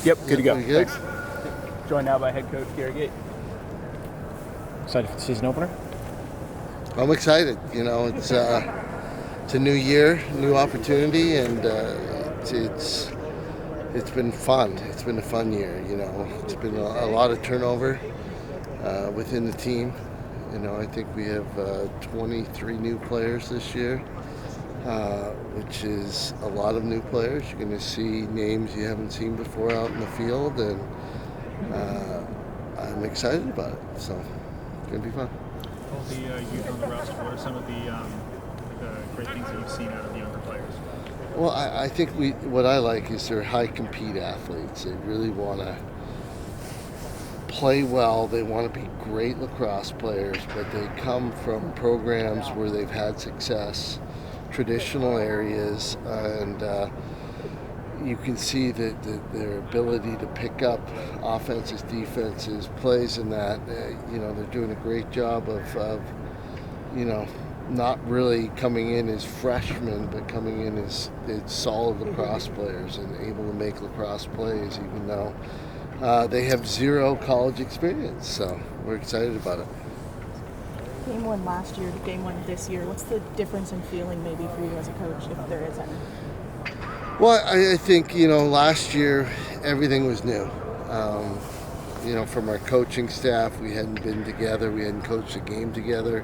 Yep, good to go. Good. Thanks. Joined now by head coach Gary Gait. Excited for the season opener? I'm excited. It's a new year, new opportunity, and it's been fun. It's been a fun year. It's been a lot of turnover within the team. I think we have 23 new players this year, which is a lot of new players. You're going to see names you haven't seen before out in the field, and I'm excited about it. So it's going to be fun. All the youth on the roster, what are some of the great things that you've seen out of the younger players? Well, I think what I like is they're high compete athletes. They really want to play well. They want to be great lacrosse players, but they come from programs where they've had success, traditional areas, and you can see that their ability to pick up offenses, defenses, plays in that. They're doing a great job of not really coming in as freshmen, but coming in as solid lacrosse players and able to make lacrosse plays, even though they have zero college experience. So we're excited about it. Game one last year to game one this year. What's the difference in feeling maybe for you as a coach, if there is any? Well, I think, last year everything was new. From our coaching staff, we hadn't been together. We hadn't coached a game together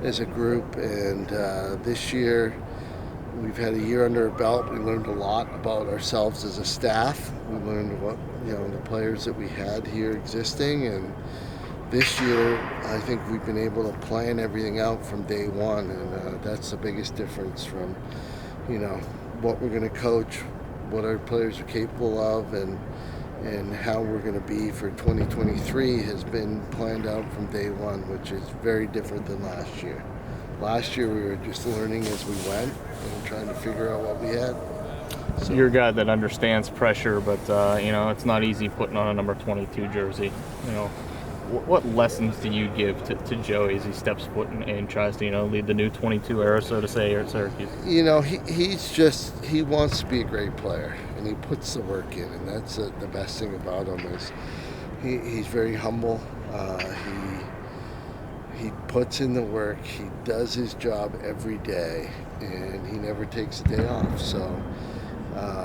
as a group. And this year, we've had a year under our belt. We learned a lot about ourselves as a staff. We learned what, the players that we had here existing. And this year, I think we've been able to plan everything out from day one. And that's the biggest difference from, what we're going to coach, what our players are capable of, and how we're going to be for 2023 has been planned out from day one, which is very different than last year. Last year we were just learning as we went and trying to figure out what we had. So you're a guy that understands pressure, but it's not easy putting on a number 22 jersey. What lessons do you give to Joey as he steps foot and tries to lead the new 22 era, so to say, here at Syracuse? He wants to be a great player, and he puts the work in, and that's the best thing about him is he's very humble. He puts in the work. He does his job every day, and he never takes a day off. So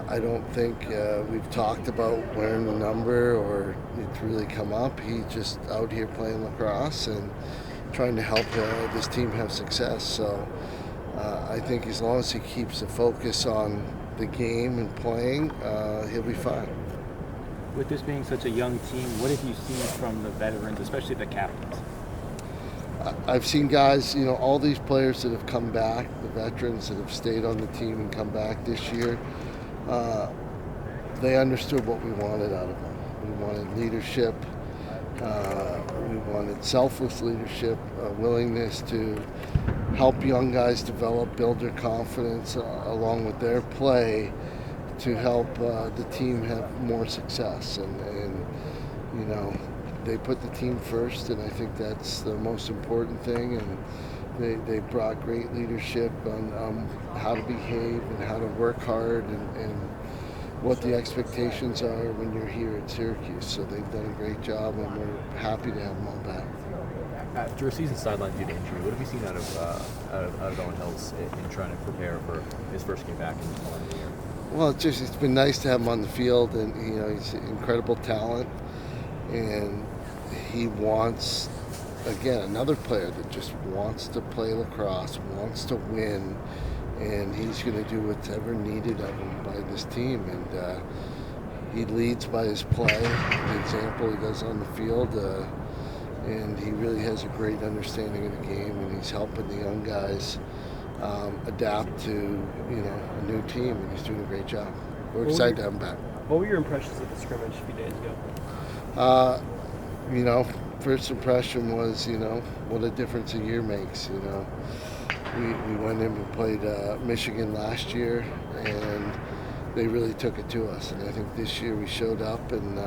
I don't think we've talked about wearing the number or it's really come up. He's just out here playing lacrosse and trying to help this team have success. So I think as long as he keeps the focus on the game and playing, he'll be fine. With this being such a young team, what have you seen from the veterans, especially the captains? I've seen guys, all these players that have come back, the veterans that have stayed on the team and come back this year, they understood what we wanted out of them. We wanted leadership. We wanted selfless leadership, a willingness to help young guys develop, build their confidence along with their play to help the team have more success. And they put the team first, and I think that's the most important thing. And they brought great leadership on how to behave and how to work hard and what the expectations are when you're here at Syracuse. So they've done a great job, and we're happy to have them all back. After a season sidelined due to injury, what have you seen out of Owen Hills in trying to prepare for his first game back in the year? Well, it's been nice to have him on the field, and he's an incredible talent, and he wants, again, another player that just wants to play lacrosse, wants to win, and he's going to do whatever needed of him by this team. And he leads by his play, the example he does on the field, and he really has a great understanding of the game, and he's helping the young guys adapt to a new team, and he's doing a great job. We're excited to have him back. What were your impressions of the scrimmage a few days ago? First impression was, what a difference a year makes. We went in and played Michigan last year, and they really took it to us. And I think this year we showed up, and we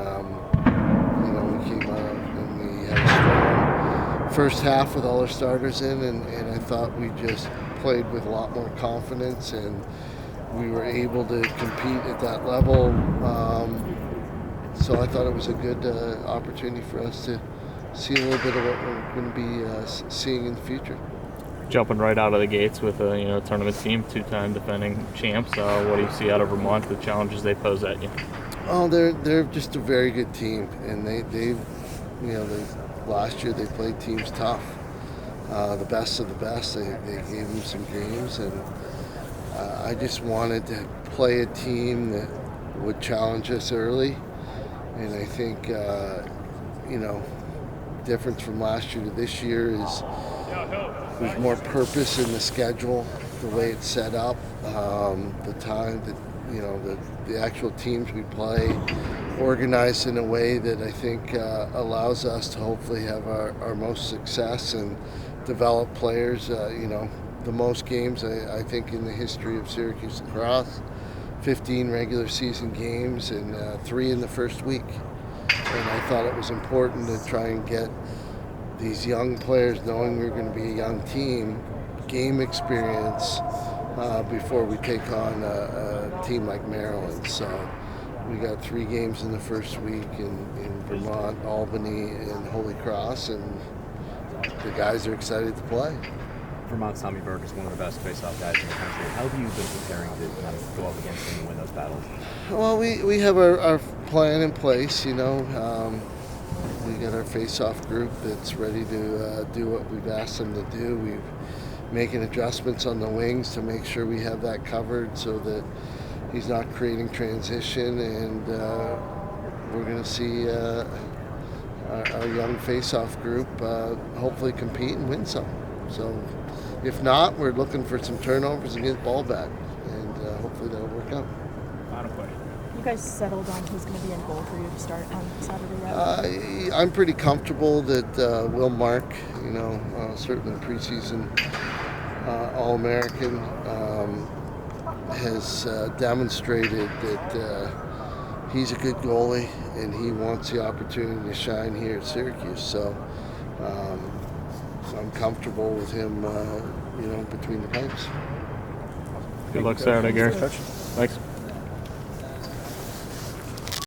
came out and we had a strong first half with all our starters in, and I thought we just played with a lot more confidence, and we were able to compete at that level so I thought it was a good opportunity for us to see a little bit of what we're going to be seeing in the future. Jumping right out of the gates with a tournament team, 2-time defending champs. What do you see out of Vermont? The challenges they pose at you? Oh, they're just a very good team, and they last year they played teams tough, the best of the best. They gave them some games, and I just wanted to play a team that would challenge us early, and I think difference from last year to this year is there's more purpose in the schedule, the way it's set up, the time that the actual teams we play, organized in a way that I think allows us to hopefully have our most success and develop players. The most games I think in the history of Syracuse Lacrosse, 15 regular season games and 3 in the first week. And I thought it was important to try and get these young players, knowing we were going to be a young team, game experience before we take on a team like Maryland. So we got 3 games in the first week in Vermont, Albany, and Holy Cross, and the guys are excited to play. Vermont's Tommy Burke is one of the best face-off guys in the country. How have you been preparing to kind of go up against him and win those battles? Well, we have our plan in place, We got our face-off group that's ready to do what we've asked them to do. We've making adjustments on the wings to make sure we have that covered so that he's not creating transition, and we're going to see our young face-off group hopefully compete and win some. So if not, we're looking for some turnovers and get ball back, and hopefully that'll work out. Final question. You guys settled on who's going to be in goal for you to start on Saturday, right? I'm pretty comfortable that Will Mark, certainly preseason All-American, has demonstrated that he's a good goalie and he wants the opportunity to shine here at Syracuse. So I'm comfortable with him, between the pipes. Good luck Saturday, Gary. Thanks.